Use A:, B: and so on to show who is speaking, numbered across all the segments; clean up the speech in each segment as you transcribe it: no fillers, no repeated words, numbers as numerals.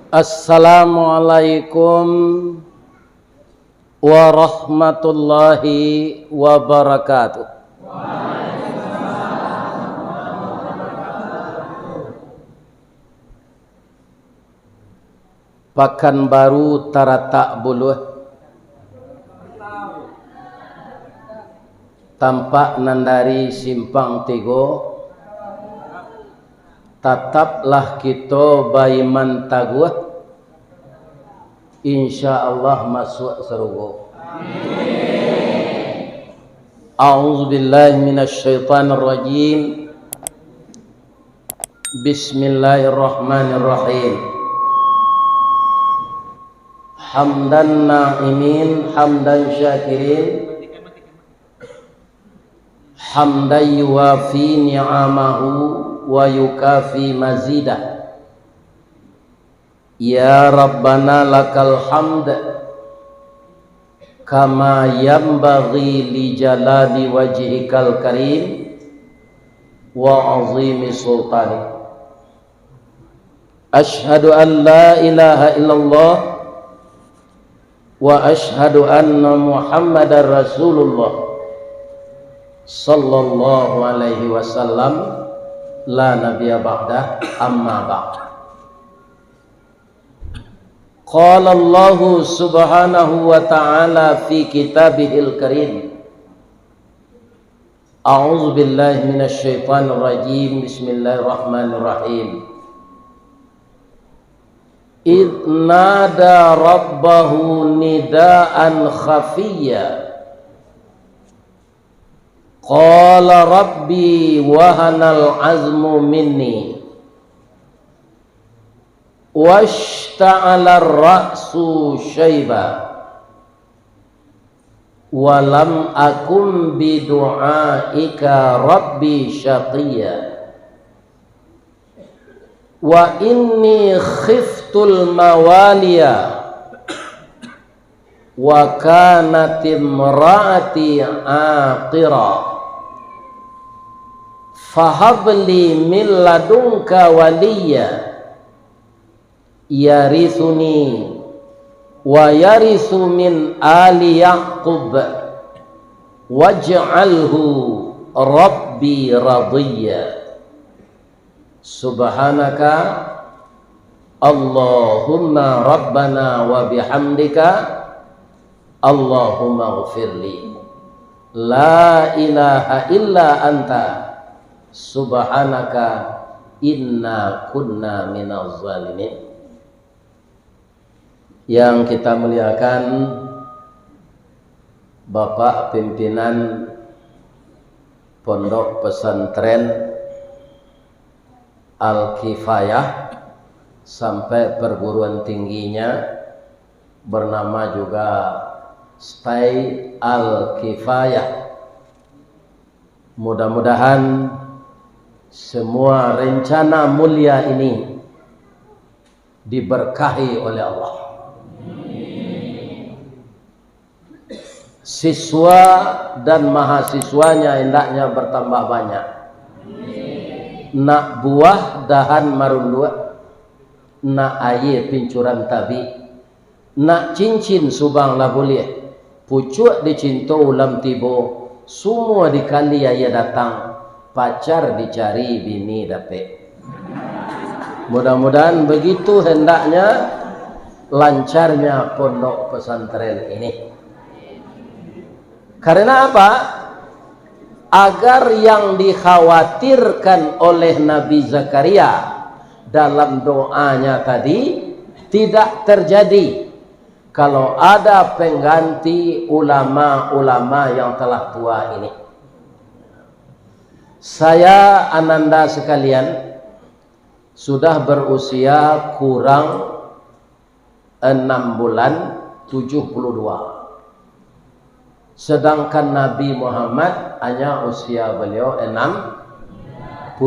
A: Assalamualaikum warahmatullahi wabarakatuh. Pekanbaru Taratak Buluh tampak nandari simpang tigo tataplah kita baiman taguh insyaallah masuk surga. A'udzubillahi minasyaitonir rajim. Bismillahirrahmanirrahim. Hamdan na'imin hamdan syakirin hamdan yuwafi ni'amahu wa yukafi mazidah. Ya Rabbana lakal hamd kama yanbaghi li jalali wajhikal karim wa azimi sultani. Ashhadu an la ilaha illallah wa ashhadu anna Muhammadar Rasulullah sallallahu alaihi wasallam la nabiyya ba'da amma ba'd. Qala Allah subhanahu wa ta'ala fi kitabihil karim. A'udzu billahi minasy syaithanir rajim. Bismillahirrahmanirrahim. Idh nada rabbahu nidaan khafiyya qala rabbi wahanal azmu minni washta'ala ar-ra'su syaiba walam akum bidu'aika rabbi syaqiyya wa inni khiftul mawaliya wa kanat imraati aqira fahabli min ladunka waliya yarithuni wa yarithu min ali yaqub waj'alhu rabbi radiyya. Subhanaka Allahumma rabbana wa bihamdika Allahumma ghfirli la ilaha illa anta subhanaka inna kunna minaz zalimin. Yang kita muliakan Bapak pimpinan Pondok Pesantren Al-Kifayah sampai perguruan tingginya bernama juga Stay Al-Kifayah. Mudah-mudahan semua rencana mulia ini diberkahi oleh Allah. Siswa dan mahasiswanya hendaknya bertambah banyak. Nak buah dahan marundua, nak air pincuran tabi, nak cincin subang lah boleh, pucuk dicinta ulam tibo, semua dikali ayah datang, pacar dicari bini dapet. Mudah-mudahan begitu hendaknya lancarnya pondok pesantren ini. Karena apa? Agar yang dikhawatirkan oleh Nabi Zakaria dalam doanya tadi tidak terjadi kalau ada pengganti ulama-ulama yang telah tua ini. Saya ananda sekalian sudah berusia kurang 6 bulan 72. Sedangkan Nabi Muhammad hanya usia beliau 63.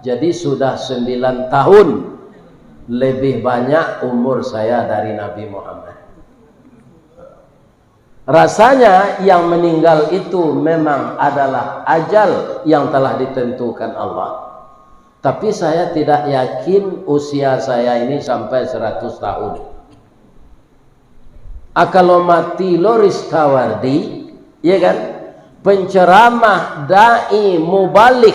A: Jadi sudah 9 tahun lebih banyak umur saya dari Nabi Muhammad. Rasanya yang meninggal itu memang adalah ajal yang telah ditentukan Allah. Tapi saya tidak yakin usia saya ini sampai 100 tahun. Kalau mati Loris Tawardi, ya kan? Penceramah, dai, mubalik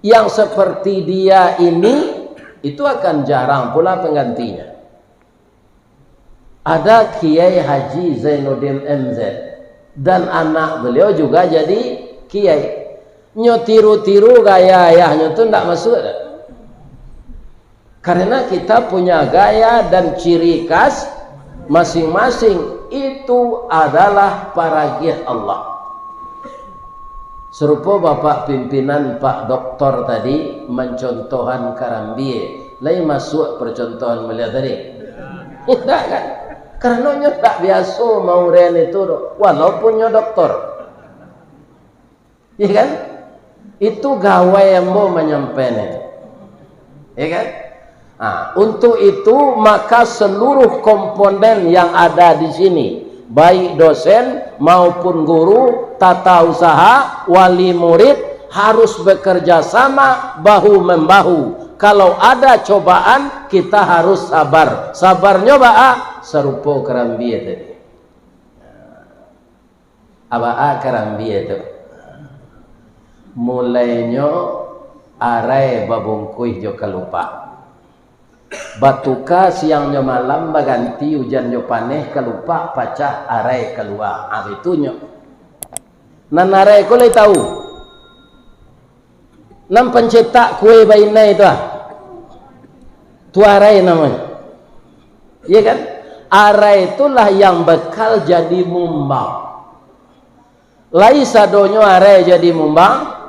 A: yang seperti dia ini, itu akan jarang pula penggantinya. Ada Kiai Haji Zainuddin MZ dan anak beliau juga jadi kiai. Nyo tiru-tiru gaya ayahnya itu tidak masuk. Karena kita punya gaya dan ciri khas masing-masing. Itu adalah paragiah Allah. Serupa Bapak pimpinan Pak Doktor tadi mencontohan Karambie. Lain masuk percontohan beliau tadi. Tidak kan? Karena nyo tak biasa mau ren itu, walaupun nyo doktor. Iya kan? Itu gawe yang mau menyampaikan, ya kan? Nah, untuk itu maka seluruh komponen yang ada di sini, baik dosen maupun guru, tata usaha, wali murid harus bekerja sama bahu membahu. Kalau ada cobaan kita harus sabar. Sabarnya serupa Karambie tadi. Apa Karambie itu? Mulainya arai babungkuih jo kalupa. Batuka siangnya malam baganti hujannya paneh kalupa pacah arai keluar. Abitunya. Nan arai ko lay tahu. Nam pencetak kue baina itu tu arai namanya. Iya kan? Arai itulah yang bekal jadi mumbang. Lai sadonyo arai jadi mumbang.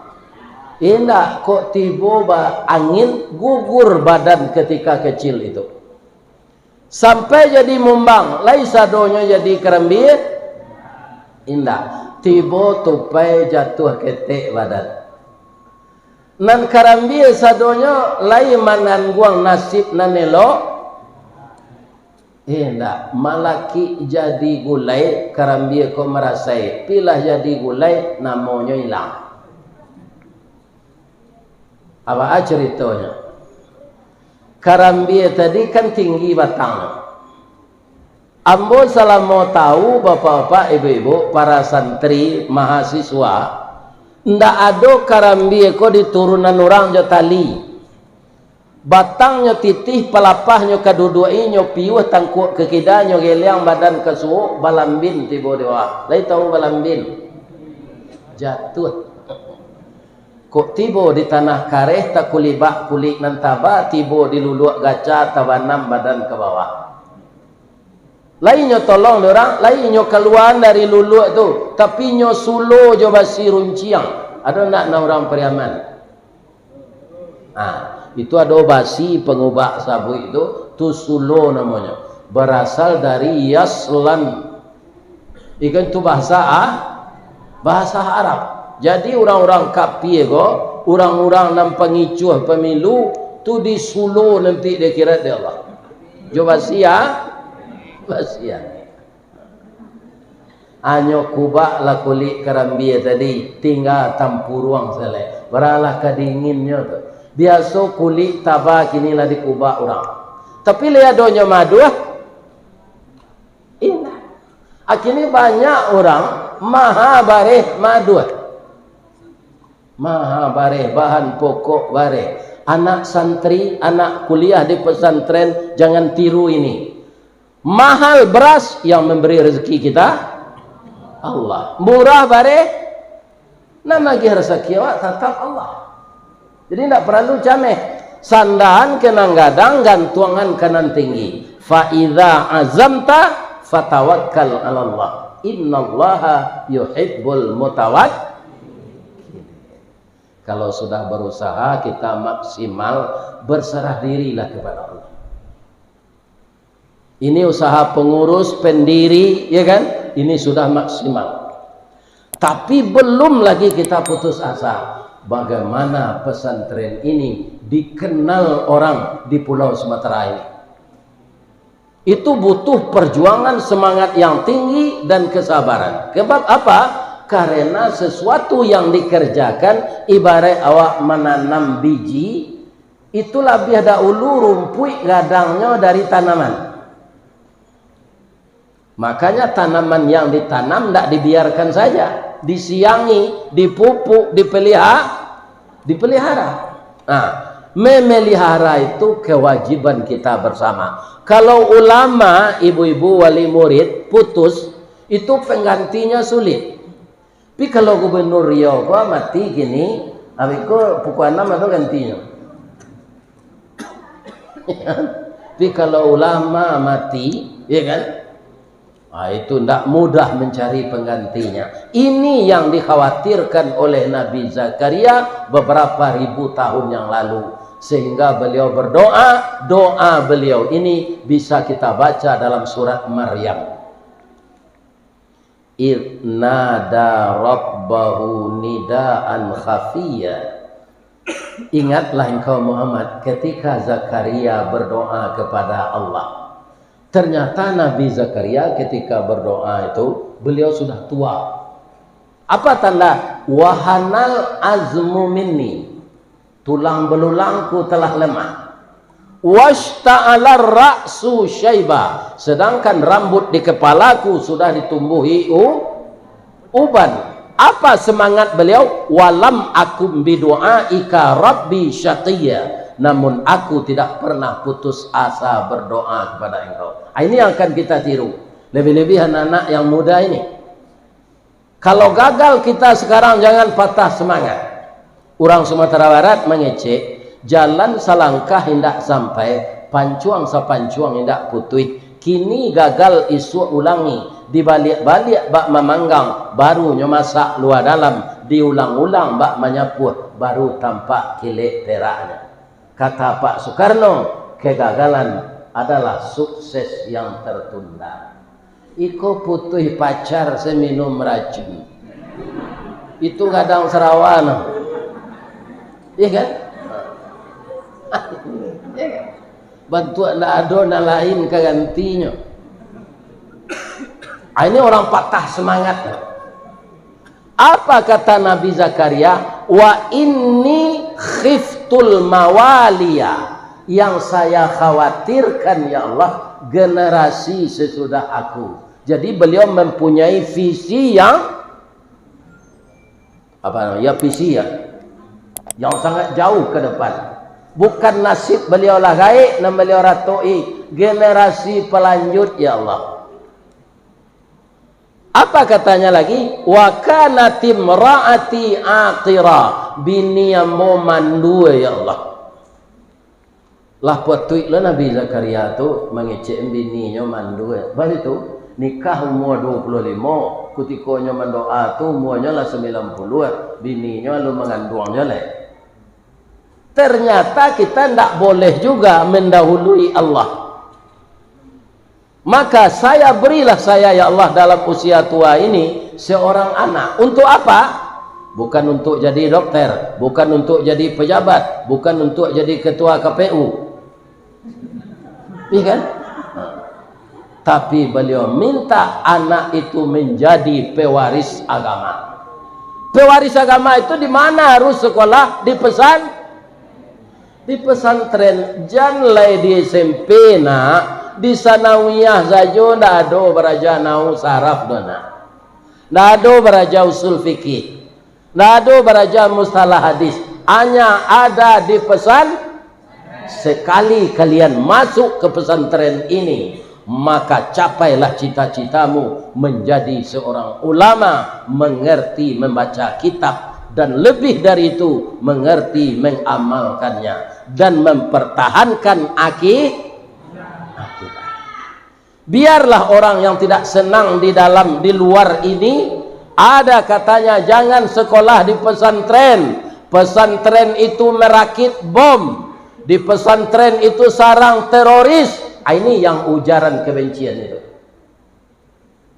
A: Indah kok tiba angin gugur badan ketika kecil itu. Sampai jadi mumbang. Lai sadonyo jadi Karambie. Indah. Tiba tupai jatuh ketek badan. Nan Karambie sadonyo lai manan guang nasib nanelo. Indah. Malaki jadi gulai. Karambie ko merasai. Pilah jadi gulai namanya hilang. Apa ceritanya? Karambie tadi kan tinggi batang. Ambo salah mau tahu bapak-bapak, ibu-ibu, para santri, mahasiswa, ndak ada Karambie ko di turunan orang jo tali. Batangnya titih, pelapahnya kaduduinnya piuh tangkuk kekidanya geliang badan kesuuk balambin tiba dewa. Lai tahu balambin? Jatuh. Kok tiba di tanah kareh tak kulibak kulik nantaba tiba di luluak gaca tabanam badan ke bawah. Lainnya tolong orang, lainnya keluar dari luluak tu, tapi nyo sulo jo basi runciang. Ada nak orang Periaman? Itu ada basi pengubah sabu itu, tu sulo namanya. Berasal dari yaslan. Ikan tu bahasa Arab. Jadi orang-orang kapie ko, orang-orang nam pengicuh pemilu tu disulo nanti dia kira dia Allah. Jo basia. Anyo kubak lah kulit Karambie tadi tinggal tampuruang selai. Beralah kedinginnya tu. Biasa kulit tabak kini lah dikubak orang. Tapi lihat donya madu. Indah. Akhirnya banyak orang maha bareh madu. Maha bareh, bahan pokok bareh. Anak santri, anak kuliah di pesantren, jangan tiru ini. Mahal beras yang memberi rezeki kita Allah. Murah bareh, nama lagi rezeki awak tetap Allah. Jadi tidak perlu cameh. Sandahan kenang gadang, gantuangan kanan tinggi. Fa idza azamta fatawakkal 'ala Allah. Innallaha yuhibbul mutawakkil. Kalau sudah berusaha kita maksimal, berserah dirilah kepada Allah. Ini usaha pengurus, pendiri, ya kan? Ini sudah maksimal. Tapi belum lagi kita putus asa. Bagaimana pesantren ini dikenal orang di Pulau Sumatera ini? Itu butuh perjuangan, semangat yang tinggi dan kesabaran. Sebab apa? Karena sesuatu yang dikerjakan ibarat awak menanam biji Itulah lebih dahulu rumput gadangnya dari tanaman. Makanya tanaman yang ditanam tidak dibiarkan saja, disiangi, dipupuk, dipelihara. Nah, memelihara itu kewajiban kita bersama. Kalau ulama, ibu-ibu, wali murid putus, itu penggantinya sulit. Tapi kalau gubernur Riau kok mati gini, abiku pukul 6 atau gantinya. Tapi kalau ulama mati, ya kan? Nah, itu tidak mudah mencari penggantinya. Ini yang dikhawatirkan oleh Nabi Zakaria beberapa ribu tahun yang lalu. Sehingga beliau berdoa, doa beliau ini bisa kita baca dalam surat Maryam. Nada rabbahu nidaan khafiyya. Ingatlah engkau Muhammad ketika Zakaria berdoa kepada Allah. Ternyata Nabi Zakaria ketika berdoa itu beliau sudah tua. Apa tanda? Wahanal azmu minni. Tulang belulangku telah lemah. Washta'alar ra'su syaiba. Sedangkan rambut di kepalaku sudah ditumbuhi uban. Apa semangat beliau? Walam akum bidu'aika rabbi syaqiyya. Namun aku tidak pernah putus asa berdoa kepada engkau. Ini yang akan kita tiru. Lebih-lebih anak-anak yang muda ini. Kalau gagal kita sekarang jangan patah semangat. Orang Sumatera Barat mengecek, jalan selangkah hendak sampai, pancuang sapancuang hendak putih. Kini gagal isu ulangi, dibalik-balik bak memanggang, barunya masak luar dalam, diulang-ulang bak menyapuh, baru tampak kilik peraknya. Kata Pak Soekarno, kegagalan adalah sukses yang tertunda. Iko putih pacar seminum racun. Itu kadang serawan. Iya kan? Iya kan? Bantuan tidak ada dan lain kegantinya. Ini orang patah semangat. Apa kata Nabi Zakaria? Wa inni khiftul mawaliya. Yang saya khawatirkan ya Allah, generasi sesudah aku. Jadi beliau mempunyai visi yang apa namanya? Ya visi yang sangat jauh ke depan. Bukan nasib beliau lah gaib dan beliau ratoi generasi pelanjut ya Allah. Apa katanya lagi? Wa kanat imraati aqira, bini yang mau mandu ya Allah. Lah putuik lah Nabi Zakaria tu mengecek bininya mandu. Balik tu nikah umur 25, kutikonya mendoa tu umurnya lah 90, bininya lu mengandungnya lah. Ternyata kita tidak boleh juga mendahului Allah. Maka saya berilah saya ya Allah dalam usia tua ini seorang anak. Untuk apa? Bukan untuk jadi dokter, bukan untuk jadi pejabat, bukan untuk jadi ketua KPU. Iya kan? Tapi beliau minta anak itu menjadi pewaris agama. Pewaris agama itu di mana harus sekolah? Di pesantren. Jangan di SMP nak, di sanawiyah saja ndak ada beraja nau saraf dona, ndak ada beraja usul fikih, ndak ada beraja mustalah hadis, hanya ada di pesan. Sekali kalian masuk ke pesantren ini, maka capailah cita-citamu menjadi seorang ulama, mengerti membaca kitab, dan lebih dari itu mengerti mengamalkannya dan mempertahankan akidah. Biarlah orang yang tidak senang di luar ini, ada katanya jangan sekolah di pesantren. Pesantren itu merakit bom, di pesantren itu sarang teroris. Ini yang ujaran kebencian itu,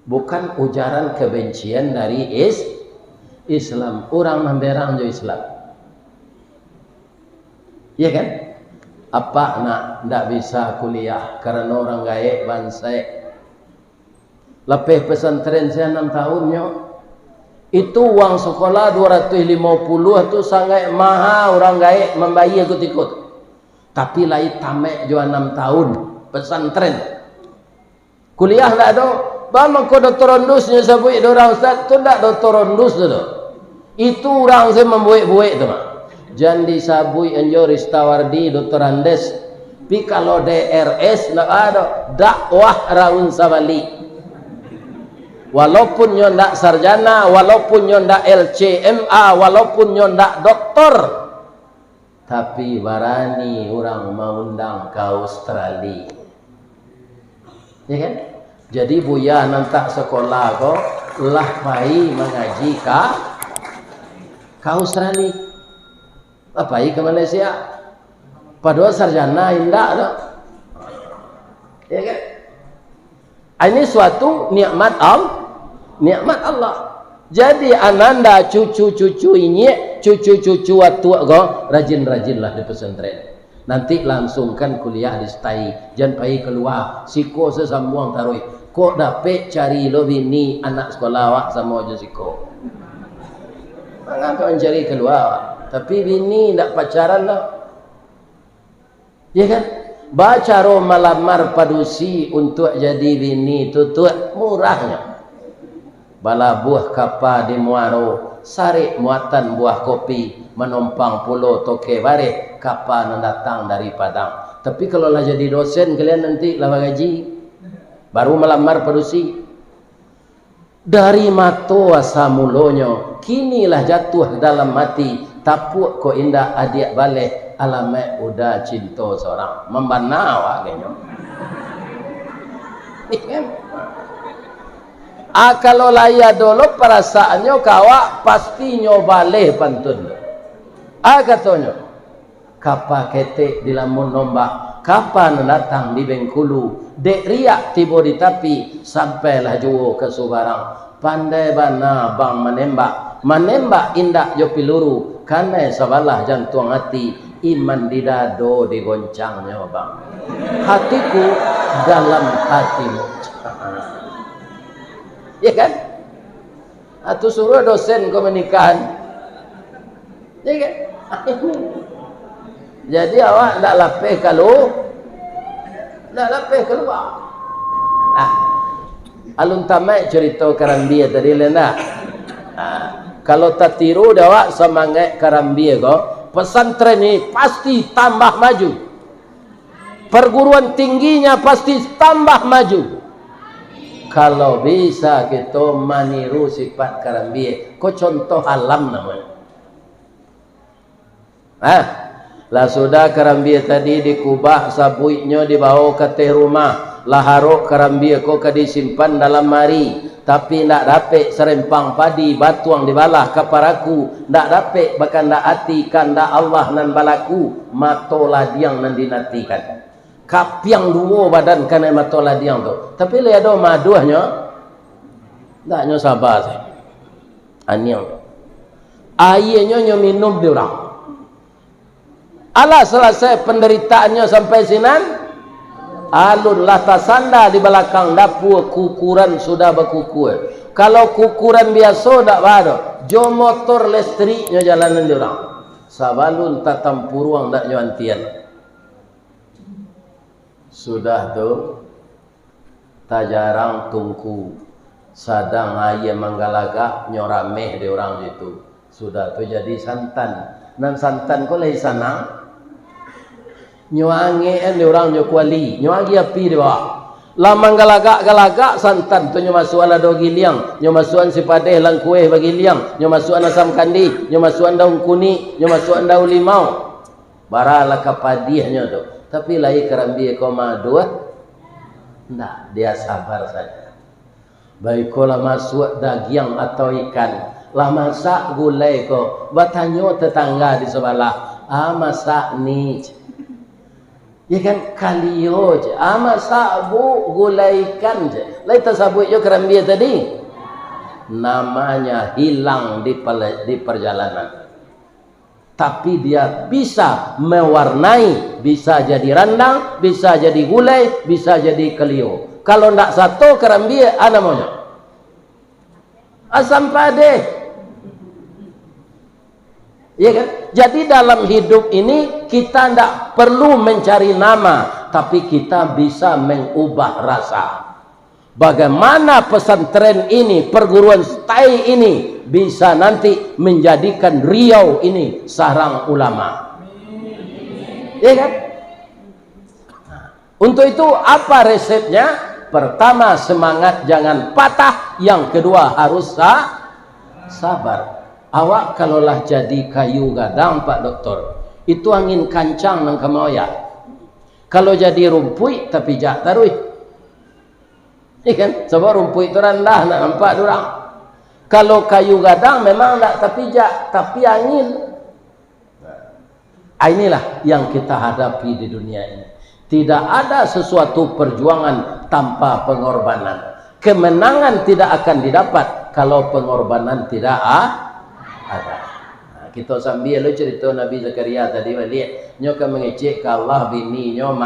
A: bukan ujaran kebencian dari Islam. Orang memberang jo Islam, iya kan? Apa nak ndak bisa kuliah karena orang gaib bansai. Lepih pesantren saya 6 tahunnya. Itu uang sekolah 250 itu sangat mahal, orang gaib membayar ikut-ikut. Tapi lai tamek jua 6 tahun pesantren. Kuliah tak ada. Bang ko doktor ondusnya sabui orang ustaz tu tak doktor ondus tu. Itu orang saya membuik-buik tu mah. Jangan disabui anjo Ristawardi doktor Andes. Pi kalau DRS nak ada dakwah raun sabali. Walaupun nyo ndak sarjana, walaupun nyo ndak LCMA, walaupun nyo ndak doktor, tapi barani orang mau undang ke Australia. Ya kan? Jadi buya nantak sekolah ko lah pai mengaji ke Australia. Apa ke Malaysia? Padahal sarjana indak dah. Ya kan? Ini suatu nikmat Allah. Jadi ananda cucu-cucu ini, cucu-cucu tua go rajin-rajinlah di pesantren. Nanti langsungkan kuliah di STAI. Jangan pergi keluar. Siko sesambuang tarui. Kok dapat cari lo bini anak sekolah awak sama aja siko. Mengapa mencari keluar? Tapi bini tak pacaran lah. Ya kan? Baca roh malamar padusi untuk jadi bini tutut murahnya. Bala buah kapa di muaro, sarik muatan buah kopi, menumpang pulau toke bare, kapa yang datang dari Padang. Tapi kalau lah jadi dosen kalian nanti lah gaji, baru melamar padusi. Dari mato asa mulonyo, kinilah jatuh dalam mati, tapuk ko indah adik balik. Alamak udah cinta seorang membana genyo. Kalau laya dulu perasaannya kawak pasti nyobale pantun. Katanya kapa ketek di lamun nombak, kapan datang di Bengkulu, dek riak tiba di tapi sampailah juo ke Subarang. Pandai bana bang menembak indak jo piluru, karena sabalah jantung hati. Iman di dado digoncangnya bang. Hatiku dalam hatimu. Ya kan? Atau suruh dosen kau menikahan. Ya kan? Jadi awak tak lapeh kalau tak lapeh keluar. Alun tamat cerita Karambia tadi lena. Kalau tak tiru dah awak semangat Karambia kau. Pesantren ini pasti tambah maju. Perguruan tingginya pasti tambah maju. Kalau bisa kita meniru sifat Karambia. Kau contoh alam namanya. Lah sudah Karambia tadi dikubah sabuinya dibawa ke teh rumah. Lah haruk Karambia kau disimpan dalam mari. Tapi ndak dapat serempang padi batuang dibalah kaparaku, ndak dapat bahkan ndak atikan ndak Allah nan balaku mato ladiang nan dinatikan kapiang dua badan kana mato ladiang tu. Tapi le ada maduhnya ndak nyo sabar saya aniang airnya nyo minum dia orang ala selesai penderitaannya sampai sinan alun lata sanda di belakang dapur kukuran sudah berkukur. Kalau kukuran biasa tak ada. Jo motor listriknya jalanan dia orang. Sabalun tak tampuruang tak nyantian. Sudah tu tak jarang tungku sadang ayam manggalaga nyorameh dia orang itu. Sudah tu jadi santan. Nan santan ko lagi sanang. Nyoange en orang nyo kuali nyoagi api dia lamang galagak santan tu nyo masuk ala do giliang nyo masukan si padeh lang kueh bagi liang nyo masukan asam kandi nyo masukan daun kuni nyo masukan daun limau barala kapadihnya tu. Tapi lai Karambia koma dua ndak dia sabar saja. Baik lah masuk daging atau ikan lah masak gulai ko batanyo tetangga di sebelah masak ni. Ya kan kalio je. Masak bu gulai ikan je. Lai tasabut yo Karambia tadi. Namanya hilang di perjalanan. Tapi dia bisa mewarnai, bisa jadi randang, bisa jadi gulai, bisa jadi kalio. Kalau ndak satu Karambia ana maunya asam padeh. Ya kan? Jadi dalam hidup ini kita tidak perlu mencari nama, tapi kita bisa mengubah rasa. Bagaimana pesantren ini, perguruan stai ini bisa nanti menjadikan Riau ini sarang ulama. Ya kan? Untuk itu apa resepnya? Pertama, semangat jangan patah. Yang kedua, harus sabar. Awak kalaulah jadi kayu gadang Pak Doktor, itu angin kancang nang kamoya. Kalau jadi rumput tapi jak taruh. Ikan sebab rumput itu rendah nak nampak dorang. Kalau kayu gadang memang tak tapi jak, tapi angin. Inilah yang kita hadapi di dunia ini. Tidak ada sesuatu perjuangan tanpa pengorbanan. Kemenangan tidak akan didapat kalau pengorbanan tidak ada. Kita sambil lu cerita Nabi Zakaria tadi balik nyo kan mengecek ke Allah bini nyo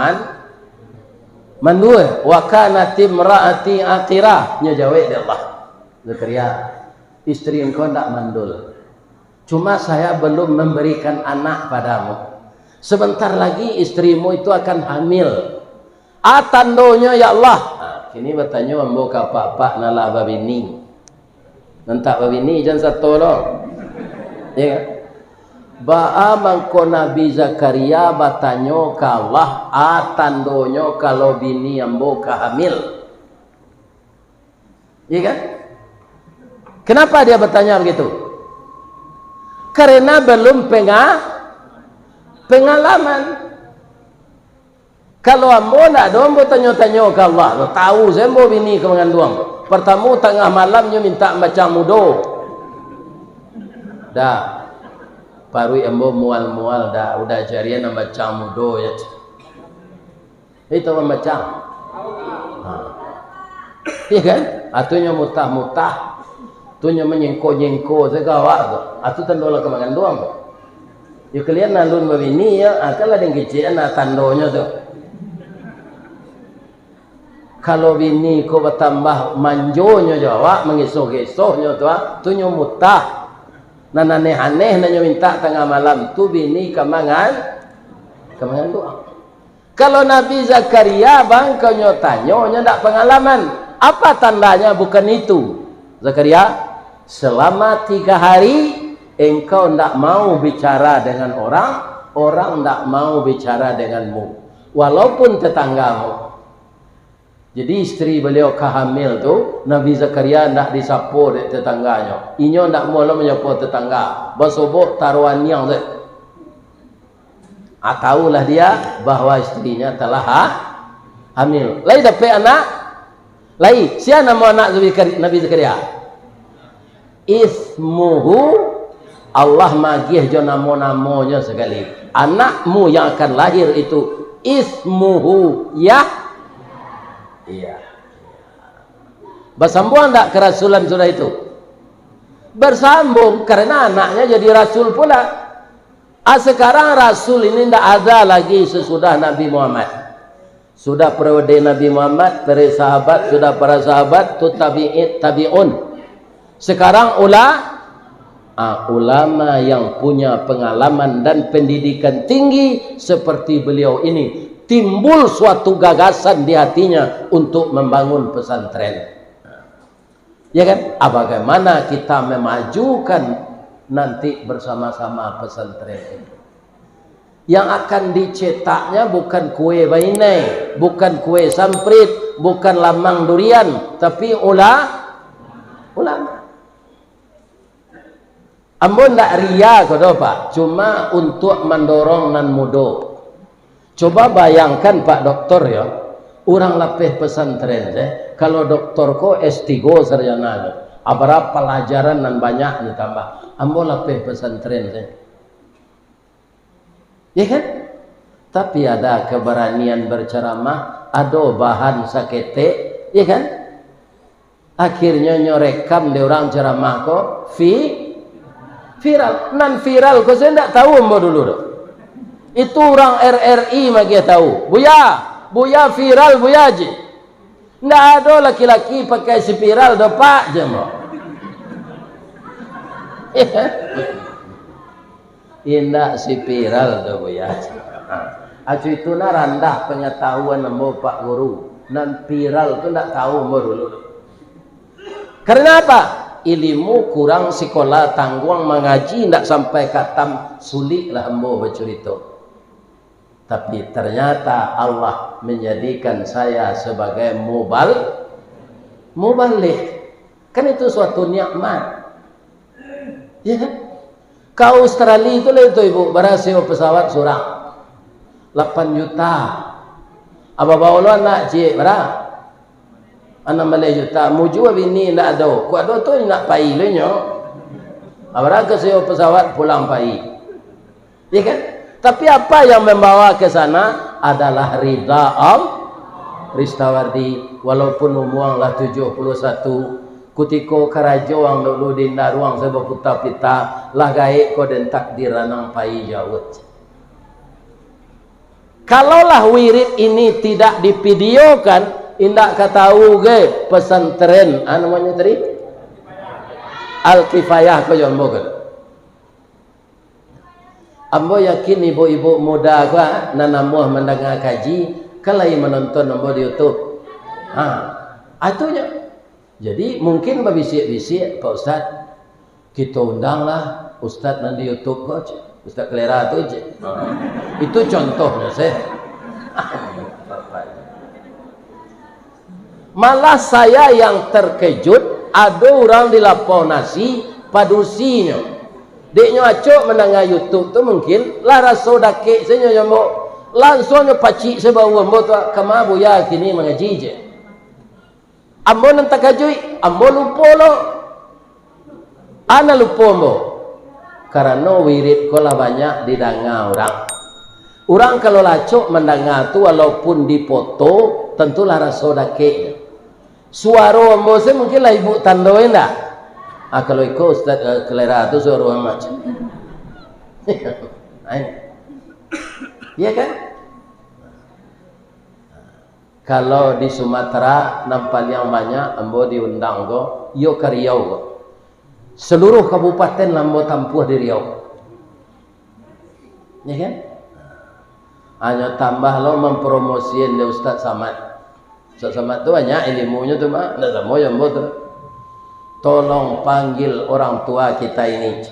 A: mandua wa kanat imraati aqira nyo jawab dia Allah Zakaria istri engkau ndak mandul, cuma saya belum memberikan anak padamu, sebentar lagi istrimu itu akan hamil. Tandonya ya Allah. Kini bertanya ambo ka pak nala babini nantak babini jangan satu loh. Ya kan? Ba'a mangko Nabi Zakaria batanyo ke Allah tandonyo kalau bini ambo hamil. Ya kan? Kenapa dia bertanya begitu? Karena belum pengalaman. Kalau ambo nak do ambo tanyo-tanyo ke Allah, tahu saya ambo bini ke mengandung. Pertama tengah malamnya minta macam mudo. Dah paru ambo mual dah udah jarian macam mudo ya. Itu macam. Iya kan? Atunya mutah-mutah. Atunya menyengko-nyengko segala tu. Atu tandola ke mengandung. Ya kalian nalun babini ya, akalah yang kecil na tandonya tu. Kalau bini ko bertambah manjonya jawab mengisok-isoknya tu, atunya mutah. Nan aneh-aneh nanya minta tengah malam tu bini kemangan doa. Kalau Nabi Zakaria bang kau nyotanyo ndak pengalaman, apa tandanya bukan itu? Zakaria, selama 3 hari engkau ndak mau bicara dengan orang ndak mau bicara denganmu, walaupun tetanggamu. Jadi istri beliau kehamil tu Nabi Zakaria nak disapu de tetangganya. Inyo nak mula menyapu tetangga. Basobok taruhan yang tu. Tahulah dia bahawa istrinya telah hamil. Lai dapat anak. Lai siapa nama anak Nabi Zakaria? Ismuhu Allah magih jo namo-namonya sekali. Anakmu yang akan lahir itu ismuhu ya. Iya. Bersambung tak kerasulan sudah itu? Bersambung karena anaknya jadi rasul pula. Sekarang rasul ini tidak ada lagi sesudah Nabi Muhammad. Sudah periode Nabi Muhammad, para sahabat, sudah para sahabat, tu tabi'un. Sekarang ulama yang punya pengalaman dan pendidikan tinggi seperti beliau ini. Timbul suatu gagasan di hatinya untuk membangun pesantren. Ya kan? Bagaimana kita memajukan nanti bersama-sama pesantren ini? Yang akan dicetaknya bukan kue bainai, bukan kue samprit, bukan lamang durian, tapi ulama. Ambon ndak ria kodo Pak, cuma untuk mendorong nan mudo. Coba bayangkan Pak Doktor ya, orang lapeh pesantren kalau doktor ko S3 sarjana berapa pelajaran dan banyak ditambah. Ambo lapeh pesantren ya kan? Tapi ada keberanian berceramah, ada bahan sakete, ya kan? Akhirnya nyorekam di orang ceramah ko viral, non viral ko saya tidak tahu ambo dulu do. Itu orang RRI magi tahu. Buya viral buya je. Ndak ada laki-laki pakai spiral do Pak je mo. Indak si viral tu ya. Acu itu na rendah pengetahuan ambo Pak Guru. Nan viral tu ndak tahu ambo dulu. Karena apa? Ilmu kurang sekolah tangguang mengaji ndak sampai katam sulit lah ambo bercerita. Tapi ternyata Allah menjadikan saya sebagai muballigh. Kan itu suatu nikmat. Ya kan? Ke Australia itu lah itu ibu, berhasil pesawat surang 8 juta. Apa bawa nak cik berapa? 6 juta. Muju bini nak ada. Kuat ada tu nak pai lenyo. Abang ke sewa pesawat pulang pai. Ya kan? Tapi apa yang membawa ke sana adalah ridha Ristawardi. Walaupun umurlah 71, kutiko karajo ang dulu di naruang sebab puta-pita lah gaik ko den takdir nang pai jauh. Kalaulah wirid ini tidak divideokan, indak katahu ge pesantren namanya tadi Al-Kifayah ko jombo kan. Ambo yakin ibu-ibu muda gua nanamuh mendengar kaji kalai menonton ambo di YouTube. Atunya. Jadi mungkin berbisik-bisik Pak Ustaz, kita undanglah Ustaz nanti YouTube kok, Ustaz Kelera tu je. Itu contohnya saya. Malah saya yang terkejut, ada orang di Laponasi padusinya. Deknya acok mendengar YouTube tu mungkin lah rasa dakik saya nyamuk langsungnya pacik sebawa ambo tu kama buya kini mengaji je. Ambo nan takajui, ambo lupa lo. Ana lupa ambo. Karena wirid kola banyak didengar orang. Orang kalau lacok mendengar tu walaupun dipoto tentulah rasa dakik. Suara ambo saya mungkin lah ibu tandoin dah. Kalau ikut Ustaz Kelera tu suara macam. Iya kan? Kalau di Sumatera nampak yang banyak ambo diundang go, yo ke Riau go. Seluruh kabupaten ambo tampuh di Riau. Ya kan? Hanya tambah lo mempromosiin di Ustaz Samad. Ustaz Samad tu banyak ilmunya tu mah, ndak sama yang ambo tu. Tolong panggil orang tua kita ini.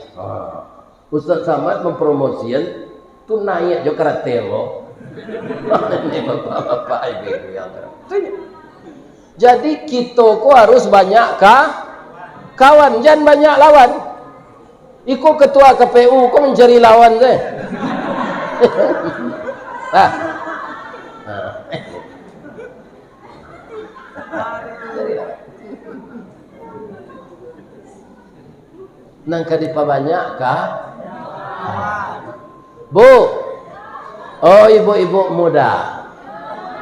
A: Ustaz Samad mempromosiin tu naik jo karate lo. Ini bapak-bapak ibu yang jadi kita ko harus banyak kawan, jangan banyak lawan. Iko ketua KPU ko mencari lawan deh. Nang kadipa banyak kah? Bu, oh ibu-ibu muda,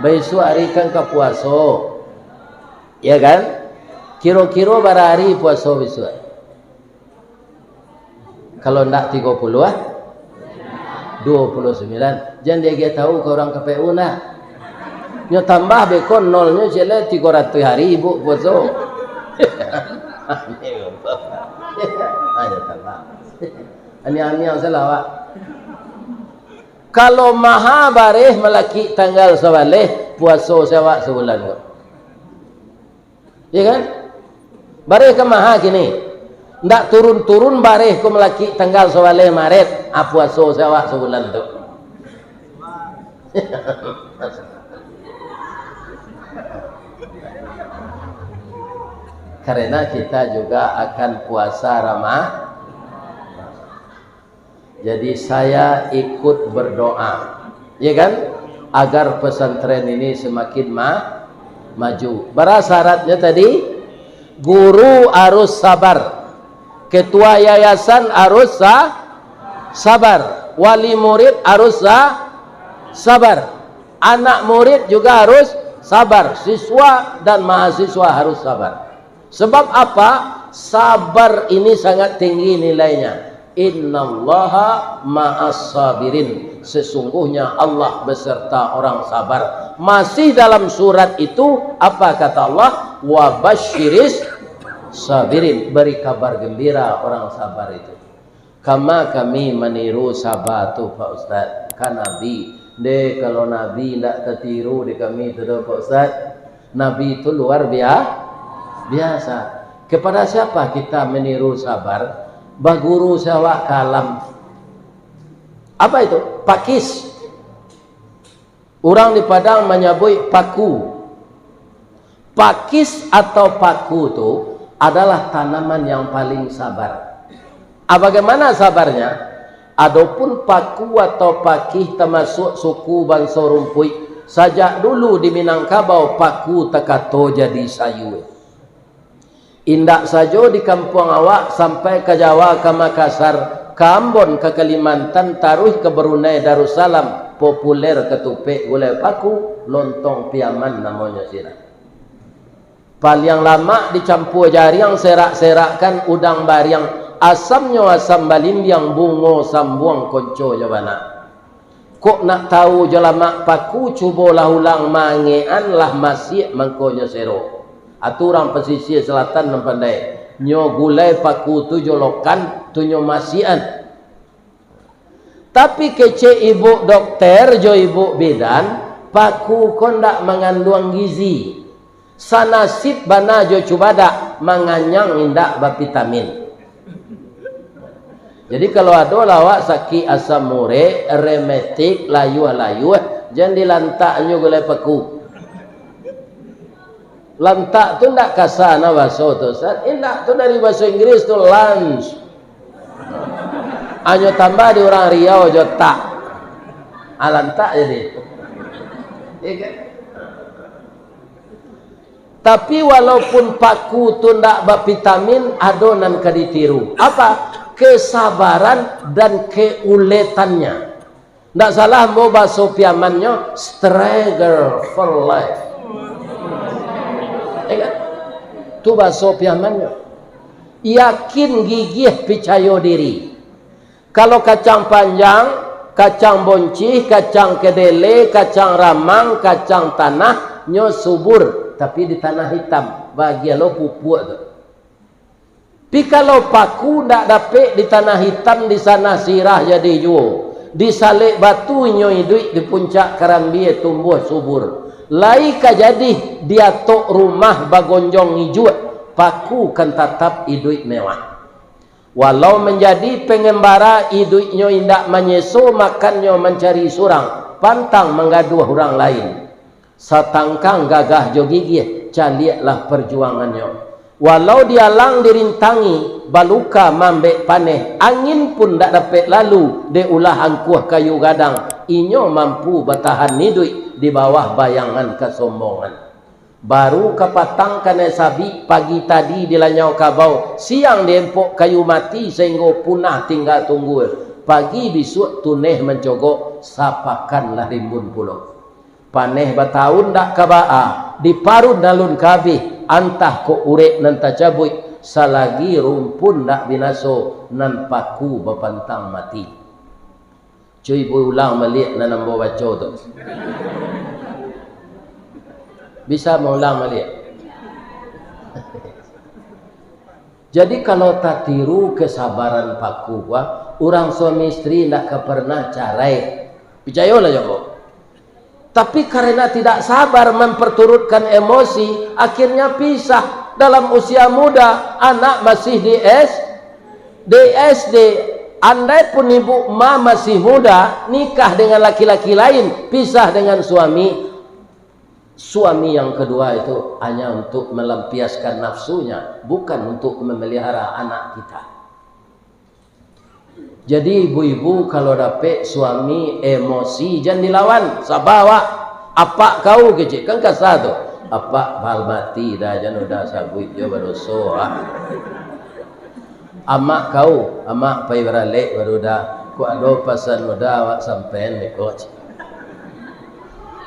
A: besok hari kan ke puasa, ya kan? Kira-kira berapa hari puasa besok? Kalau nak 30 29. Jangan dia tahu ke orang KPU nak. Nyo tambah bekon nolnya jele 300 hari ibu puasa. Ayo tambah. Ani-ani yang salah. Kalau maha bareh melaki tanggal sawaleh puasa sewa sebulan kok. Ya kan? Bareh ke maha gini. Ndak turun-turun bareh ko melaki tanggal sawaleh Maret, puasa sewa sebulan tu. Karena kita juga akan puasa Ramadan. Jadi saya ikut berdoa, ya kan, agar pesantren ini semakin maju. Syaratnya tadi, guru harus sabar, ketua yayasan harus sabar, wali murid harus sabar, anak murid juga harus sabar, siswa dan mahasiswa harus sabar. Sebab apa? Sabar ini sangat tinggi nilainya. Innallaha ma'as sabirin. Sesungguhnya Allah beserta orang sabar. Masih dalam surat itu apa kata Allah? Wa basyiris sabirin. Beri kabar gembira orang sabar itu. Kama kami meniru sahabat tu Pak Ustaz. Kan Nabi. Kalau Nabi tidak tertiru di kami tu Pak Ustaz. Nabi itu luar biasa. Kepada siapa kita meniru sabar? Baguru sawak kalam. Apa itu? Pakis. Orang di Padang menyebut paku. Pakis atau paku itu adalah tanaman yang paling sabar. Bagaimana sabarnya? Adapun paku atau pakih termasuk suku bangsa Rumpui. Sajak dulu di Minangkabau paku tekato jadi sayu. Indak saja di kampung awak sampai ke Jawa, ke Makassar, ke Ambon, ke Kalimantan, taruh ke Brunei Darussalam, populer ketupik gulai paku, lontong piaman namanya sirah. Paling lama dicampur jaring, serak-serakkan udang bariang. Asamnya asam balimbiang, bungo sambuang konco jabana. Kok nak tahu jalamak paku, cubalah ulang mangean lah masih mangkonya sero. Aturan pesisir selatan dan pandai. Nyo gulai paku tu jolokan, tu nyo masian. Tapi kece ibu dokter, jo ibu bidan, paku kon dak mengandung gizi. Sanasib bana jo cubada, manganyang indak bavitamin. Jadi kalau ada lawak sakit asam urat, rematik, layuh-layuh, jangan dilantaknya gulai paku. Lantak tu ndak kasar na bahasa tu. Indak tu dari bahasa Inggris tu lunch. Anyo tambah di orang Riau jo tak. Lantak jadi. Tapi walaupun paku tu ndak bavitamin, adonan kaditiru. Apa? Kesabaran dan keuletannya. Ndak salah mau bahasa piamannya, struggle for life. Tu bahasa piamannya. Yakin, gigih, percaya diri. Kalau kacang panjang, kacang boncih, kacang kedele, kacang ramang, kacang tanah, nyo subur, tapi di tanah hitam, bagian lo pupuk tu. Tapi kalau paku ndak dapat di tanah hitam, di sana sirah jadi juo. Di salik batu nyo hidup di puncak karambie tumbuh subur. Lai ka jadi dia tok rumah bagonjong hijau, paku kan tetap hidup mewah. Walau menjadi pengembara hidupnya indak menyeso, makannya mencari surang, pantang menggaduh orang lain. Satangkang gagah jo gigih, caliaklah perjuangannya. Walau dia lang dirintangi, baluka mambek paneh, angin pun tak dapat lalu, de ulah angkuh kayu gadang, inyo mampu bertahan hidup di bawah bayangan kesombongan. Baru kepatang kena sabi, pagi tadi dilanyau kabau, siang diempok kayu mati sehingga punah tinggal tunggu. Pagi besok tuneh mencogok, sapakanlah rimbun pulau. Paneh batahun dak kabaa, diparut dalun kabih, antah ko urek nan tajabui, salagi rumpun dak binaso, nan paku bapantang mati. Cuy boleh ulang melihat nan ambo baca tu. Bisa mengulang melihat. Jadi kalau tak tiru kesabaran paku, orang suami istri nak pernah carai. Percayalah jawab. Tapi karena tidak sabar memperturutkan emosi, akhirnya pisah. Dalam usia muda, anak masih di SD. Andai pun ibu ma masih muda, nikah dengan laki-laki lain, pisah dengan suami. Suami yang kedua itu hanya untuk melampiaskan nafsunya, bukan untuk memelihara anak kita. Jadi ibu-ibu kalau dapat suami emosi, jangan dilawan. Sabar wak. Apa kau kecil? Kan kasar tu. Apa bal mati dah, jangan udah sabut je berdosa. Amak kau, amak pai beralek baru dah. Ku ada pasan muda wak sampean ni coach.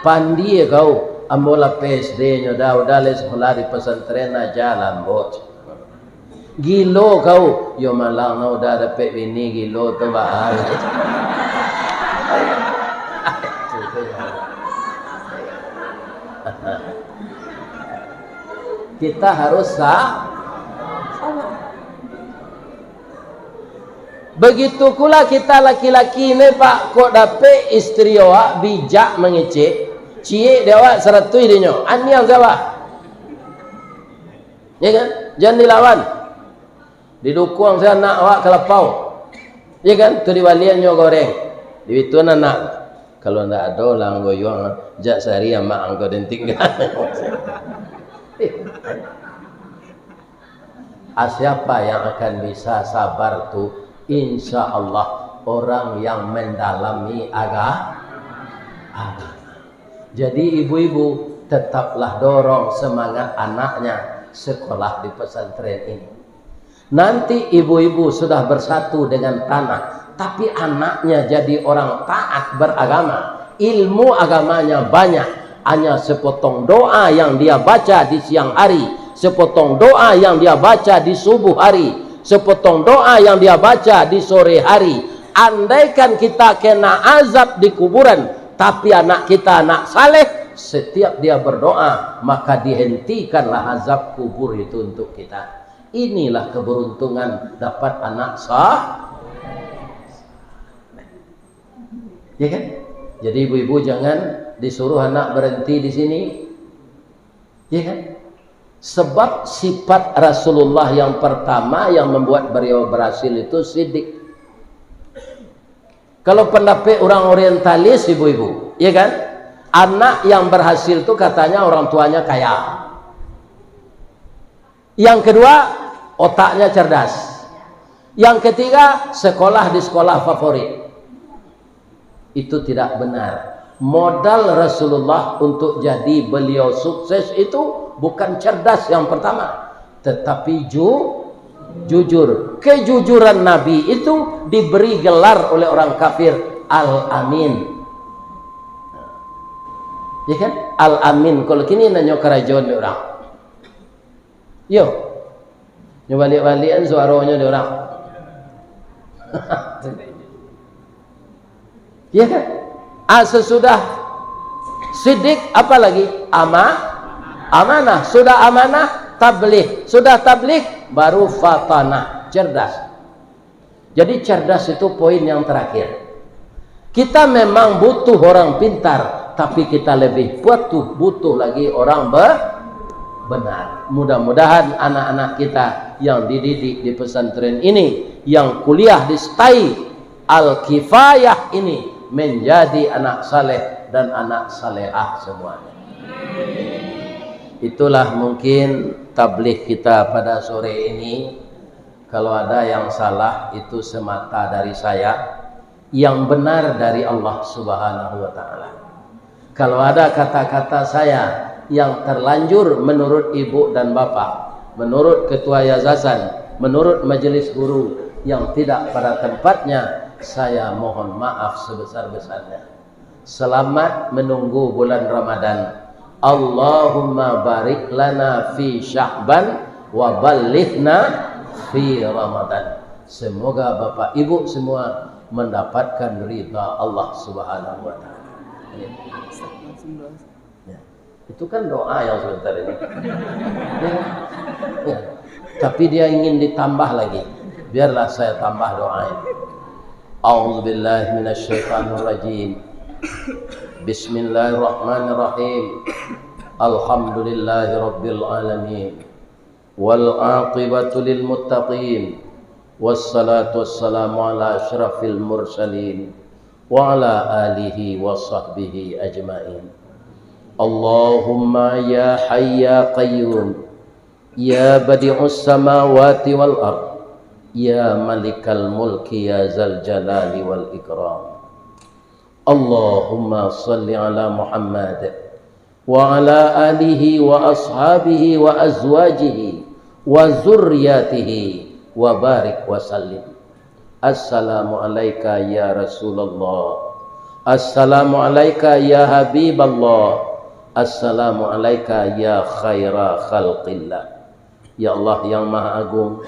A: Pandi kau, ambola PSD nya dah les sekolah di pesantren aja lambot. Gilo kau, yo malang na udah dapat bini gilo tu bahal. Kita harus Begitu pula kita laki-laki ni Pak, kok dapat isteri awak bijak mengecek, cie dia awak seratui dia nyo. Ani yang siapa? Ya kan? Jangan dilawan. Didukung saya anak awak kelapau. Ya kan? Tu diwalian nyo goreng. Di itu anak. Kalau ndak ada orang goyang, jak sehari mak angko den tinggal. Siapa yang akan bisa sabar tu? Insya Allah orang yang mendalami agama. Jadi ibu-ibu tetaplah dorong semangat anaknya sekolah di pesantren ini. Nanti ibu-ibu sudah bersatu dengan tanah, tapi anaknya jadi orang taat beragama, ilmu agamanya banyak. Hanya sepotong doa yang dia baca di siang hari, sepotong doa yang dia baca di subuh hari, sepotong doa yang dia baca di sore hari. Andaikan kita kena azab di kuburan, tapi anak kita anak saleh, setiap dia berdoa maka dihentikanlah azab kubur itu untuk kita. Inilah keberuntungan dapat anak sah. Ya kan? Jadi ibu-ibu jangan disuruh anak berhenti di sini. Ya kan? Sebab sifat Rasulullah yang pertama yang membuat beliau berhasil itu sidik. Kalau pendapat orang orientalis ibu-ibu, ya kan? Anak yang berhasil itu katanya orang tuanya kaya. Yang kedua, otaknya cerdas. Yang ketiga, sekolah di sekolah favorit. Itu tidak benar. Modal Rasulullah untuk jadi beliau sukses itu bukan cerdas yang pertama, tetapi jujur. Kejujuran Nabi itu diberi gelar oleh orang kafir Al-Amin. Ya kan? Al-Amin. Kalau kini nanya kerajaan di orang. Yo. Nyobalik-balikan suaranya di orang. Ya kan? Sesudah sidik apa lagi? Amanah. Sudah amanah, tabligh. Sudah tabligh, baru fatanah, cerdas. Jadi cerdas itu poin yang terakhir. Kita memang butuh orang pintar, tapi kita lebih butuh lagi orang benar. Mudah-mudahan anak-anak kita yang dididik di pesantren ini, yang kuliah di STAI Al-Kifayah ini, menjadi anak saleh dan anak salehah semuanya. Itulah mungkin tabligh kita pada sore ini. Kalau ada yang salah itu semata dari saya, yang benar dari Allah Subhanahu wa taala. Kalau ada kata-kata saya yang terlanjur menurut ibu dan bapak, menurut ketua yayasan, menurut majelis guru yang tidak pada tempatnya, saya mohon maaf sebesar-besarnya. Selamat menunggu bulan Ramadan. Allahumma barik lana fi Sya'ban wa ballighna fi Ramadan. Semoga Bapak Ibu semua mendapatkan ridha Allah Subhanahu wa taala. Ya. Itu kan doa yang sebentar ini. Ya. Tapi dia ingin ditambah lagi. Biarlah saya tambah doa ini. A'udzu billahi minasyaitonir rajim. Bismillahirrahmanirrahim. Alhamdulillahi rabbil alamin. Wal 'aqibatu lil muttaqin. Wassalatu wassalamu ala asyrafil mursalin wa ala alihi wa sahbihi ajmain. Allahumma ya hayy ya qayyum, ya badi'us samawati wal ardh, ya malikal mulki ya zal jalali wal ikram. Allahumma salli ala Muhammad wa ala alihi wa ashabihi wa azwajihi wa zurriyatihi wa barik wa sallim. Assalamu alayka ya Rasulullah, assalamu alayka ya Habiballah, assalamu alayka ya khaira khalqillah. Ya Allah yang Maha Agung,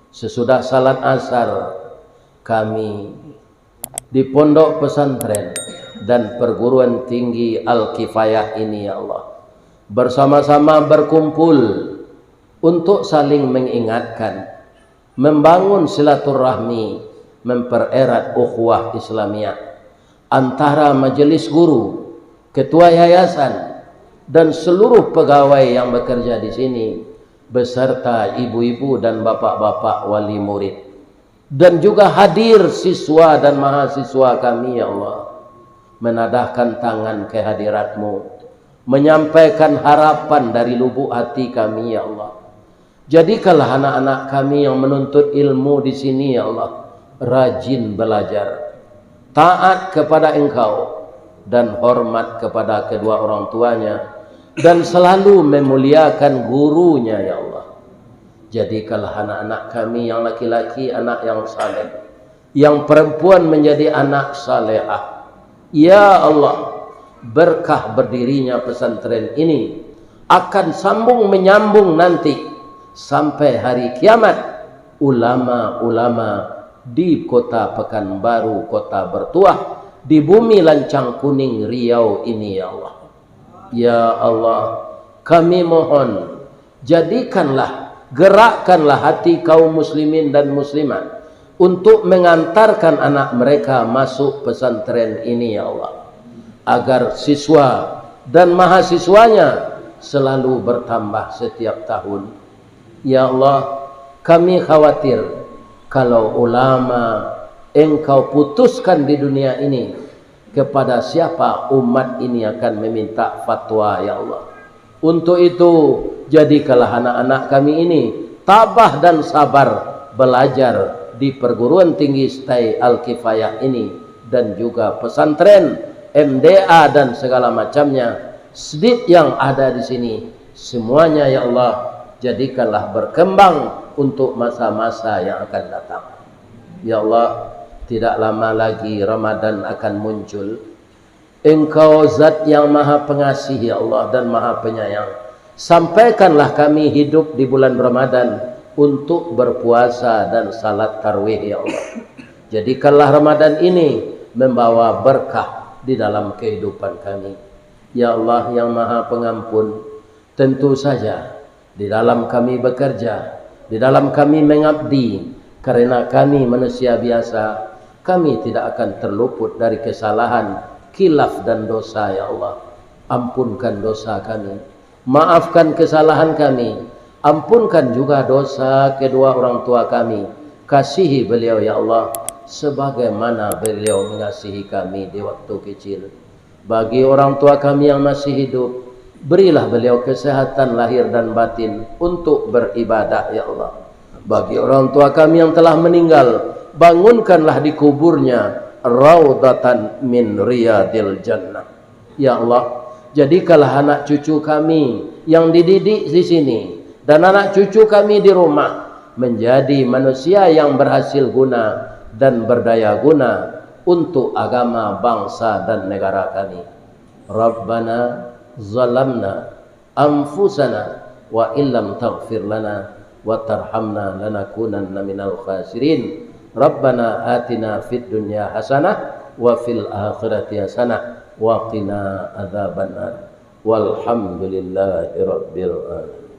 A: sesudah salat asar kami di pondok pesantren dan perguruan tinggi Al-Kifayah ini, ya Allah, bersama-sama berkumpul untuk saling mengingatkan, membangun silaturahmi, mempererat ukhuwah Islamiyah antara majelis guru, ketua yayasan, dan seluruh pegawai yang bekerja di sini, beserta ibu-ibu dan bapak-bapak wali murid, dan juga hadir siswa dan mahasiswa kami, ya Allah, menadahkan tangan kehadirat-Mu, menyampaikan harapan dari lubuk hati kami, ya Allah. Jadikanlah anak-anak kami yang menuntut ilmu di sini, ya Allah, rajin belajar, taat kepada Engkau, dan hormat kepada kedua orang tuanya, dan selalu memuliakan gurunya, ya Allah. Jadikanlah anak-anak kami yang laki-laki anak yang saleh, yang perempuan menjadi anak salehah. Ya Allah, berkah berdirinya pesantren ini akan sambung menyambung nanti sampai hari kiamat. Ulama-ulama di kota Pekanbaru, kota bertuah, di bumi lancang kuning Riau ini, ya Allah. Ya Allah, kami mohon, jadikanlah, gerakkanlah hati kaum muslimin dan muslimat untuk mengantarkan anak mereka masuk pesantren ini, ya Allah, agar siswa dan mahasiswanya selalu bertambah setiap tahun. Ya Allah, kami khawatir kalau ulama Engkau putuskan di dunia ini, kepada siapa umat ini akan meminta fatwa, ya Allah. Untuk itu, jadikanlah anak-anak kami ini tabah dan sabar belajar di perguruan tinggi Stai Al-Kifayah ini, dan juga pesantren, MDA, dan segala macamnya, sedikit yang ada di sini, semuanya, ya Allah, jadikanlah berkembang untuk masa-masa yang akan datang. Ya Allah, tidak lama lagi Ramadan akan muncul. Engkau zat yang maha pengasih, ya Allah, dan maha penyayang. Sampaikanlah kami hidup di bulan Ramadan untuk berpuasa dan salat tarawih, ya Allah. Jadikanlah Ramadan ini membawa berkah di dalam kehidupan kami. Ya Allah yang maha pengampun, tentu saja di dalam kami bekerja, di dalam kami mengabdi, karena kami manusia biasa, kami tidak akan terluput dari kesalahan, khilaf dan dosa, ya Allah. Ampunkan dosa kami, maafkan kesalahan kami, ampunkan juga dosa kedua orang tua kami. Kasihi beliau, ya Allah, sebagaimana beliau mengasihi kami di waktu kecil. Bagi orang tua kami yang masih hidup, berilah beliau kesehatan lahir dan batin untuk beribadah, ya Allah. Bagi orang tua kami yang telah meninggal, bangunkanlah di kuburnya raudatan min riyadil jannah. Ya Allah, jadikanlah anak cucu kami yang dididik di sini dan anak cucu kami di rumah menjadi manusia yang berhasil guna dan berdaya guna untuk agama, bangsa, dan negara kami. Rabbana zalamna anfusana wa illam taghfir lana wa tarhamna lanakunanna minal khasirin. Rabbana atina fid dunya hasanah wa fil akhirati hasanah wa qina adzabannar. Walhamdulillahi rabbil alamin.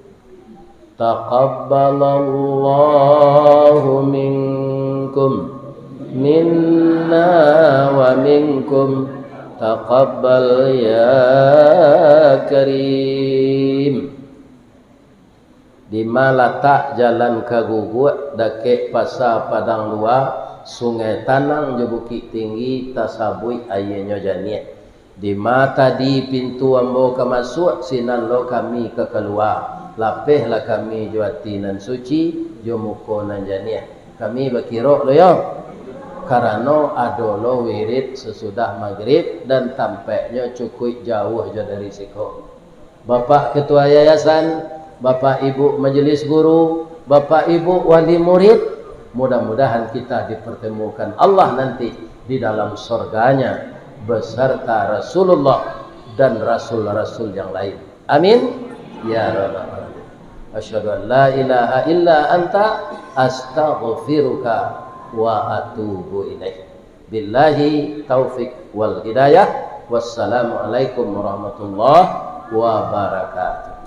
A: Taqabbalallahu minkum minna wa minkum, taqabbal ya karim. Di Malatak jalan Kaguguk, dake pasar Padang Luar, Sungai Tanang je Bukit Tinggi, tasabui ayahnya janiat. Di mata di pintu ambo ke masuk, sinan lo kami ke keluar. Lapihlah kami juati nan suci, jomuko nan janiat. Kami berkirok lo ya. Karena ada lo wirid sesudah maghrib dan tampaknya cukup jauh je dari siko. Bapak Ketua Yayasan, Bapak Ibu Majelis Guru, Bapak Ibu Wali Murid, mudah-mudahan kita dipertemukan Allah nanti di dalam surganya beserta Rasulullah dan Rasul-Rasul yang lain. Amin. Ya Rabbal Alamin. Asyhadu an la ilaha illa anta astaghfiruka wa atubu ilaih. Billahi taufik wal hidayah. Wassalamualaikum warahmatullahi wabarakatuh.